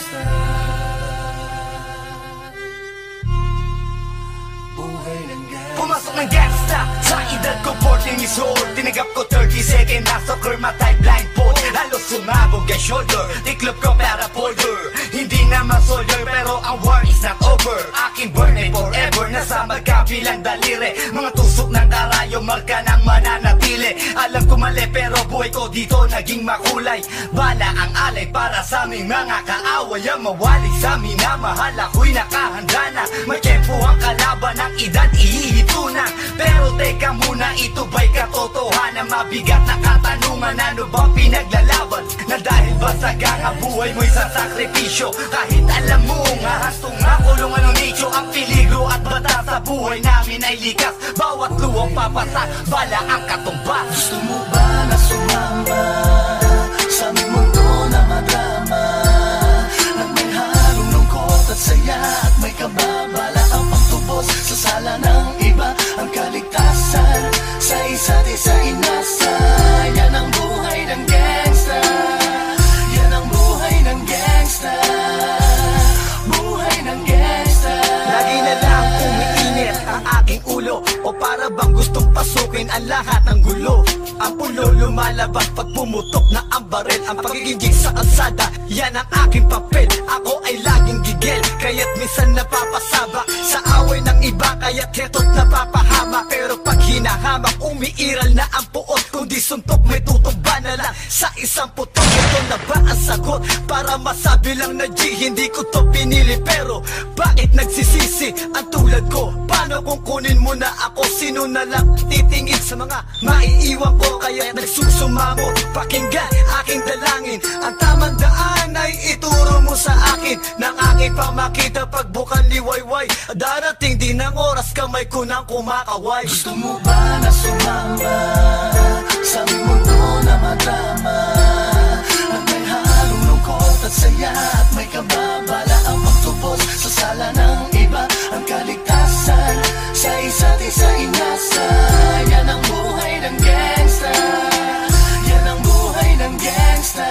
gangsta. Buhay ng gangsta. Pumasok ng gangsta sa edad ko 14 years old. Tinagap ko 30 second na soccer matay blindfold. Halos sumabog ang shoulder, tiklop ko para folder. Hindi naman soldier pero ang war is not over. Aking burn ay forever, nasa magkabilang daliri. Mga tusok ng karayo, marka ng mananatili. Alam ko mali pero buhay ko dito naging makulay. Bala ang alay para sa aming mga kaaway. Ang mawalik sa minamahal, ako'y nakahanda na. May tempo ang kalaban ng edad, ihihito na. Pero teka muna, ito ba'y katotohanan? Mabigat na katanungan, ano ba pinaglalaban? Na dahil ba sa ganga buhay mo'y sa sakripisyo? Kahit alam mo nga hastong nga kulungan ng nicho. Ang peligro at bata sa buhay namin ay likas. Bawat luwang papasa, bala ang katumbas. Gusto mo ba na sumama sa aming mundo na madrama? At may halong lungkot at saya at may kababala ang pagtubos sa sala ng iba. Ang kaligtasan sa isa't isa inasa. Yan ang buhay ng gangsta. Yan ang buhay ng gangsta. Buhay ng gangsta. Lagi na lang umiinit ang aking ulo, o para bang gustong pasukin ang lahat ng gulo. Ang pulo lumalabas pag pumutok na ang baril. Ang pagiging sa kalsada, yan ang aking papel. Ako ay laging gigil, kaya't minsan napapasaba sa away ng iba, kaya't heto't napapahama. Pero pag hinahamak, umiiral na ang puot. Kundi suntok may tutumba na lang sa isang putok. Ito na ba ang sagot para masabi lang na G, hindi ko to pinili? Pero bakit nagsisisi ang tulad ko? Paano kung kunin mo na ako? Sino na lang titingin sa mga maiiwan ko? Kaya nagsusumamo, pakinggan aking dalangin. Ang tamang daan ay ituro mo sa akin. Nang aking pamakita pagbukan liwayway. Darating din ang oras kamay ko nang kumakaway. Gusto mo ba na sumama sa aming mundo na madrama? At may halong lungkot at saya at may kababala ang pagtubos sa sala ng iba. Ang kaligtasan sa isa't isa inasa. Yan ang buhay ng gangsta. Yan ang buhay ng gangsta.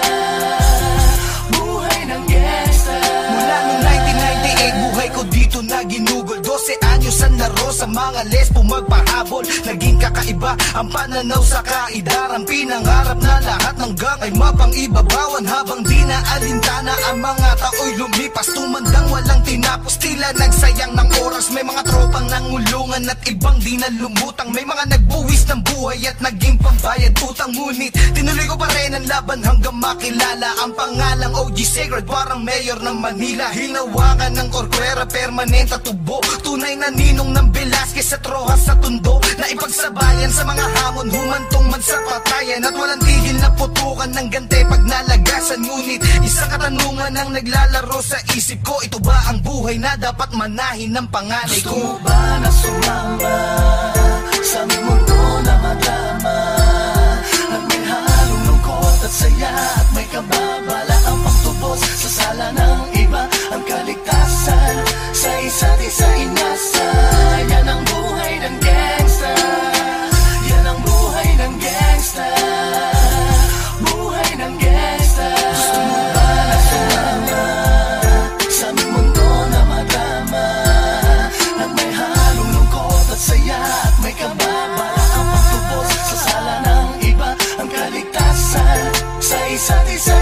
Buhay ng gangsta. Mula noong 1998, buhay ko dito na ginugol. 12 anyos ang laro sa mga lesbo magpahabol. Naging kakaiba ang pananaw sa kaidaran. Pinangarap na lahat ng gang ay mapang-ibabawan. Habang di na alintana ang mga tao'y lumipas. Tumandang walang tinapos, tila nagsayang ng oras. May mga tropang nangulungan at ibang di na lumutang. May mga nagbuwis ng buhay at naging pambayad utang. Ngunit tinuloy ko pa rin ang laban hanggang makilala ang pangalang OG Sacred, parang mayor ng Manila. Hinawakan ng Corcuera, permanent at tubo. Tunay na ninong ng Velasquez at Rojas sa tundo. Na ipagsabayan sa mga hamon, humantong man sa patayan. At walang tigil na putukan ng gante pag nalagasan. Ngunit isang katanungan ang naglalaro sa isip ko. Ito ba ang buhay na dapat manahin ng panganay ko? Gusto mo ba na sumama sa aming mundo na madrama? At may halong lungkot at saya at may kababala ang pagtubos sa sala ng iba. Ang kaligtasan sa isa't isa inasa. Yan ang buhay ng gangsta. Yan ang buhay ng gangsta. Buhay ng gangsta. Gusto mo ba na sumama sa aming mundo na madrama? At may halong lungkot at saya at may kababala ang pagtubos sa sala ng iba. Ang kaligtasan sa isa't isa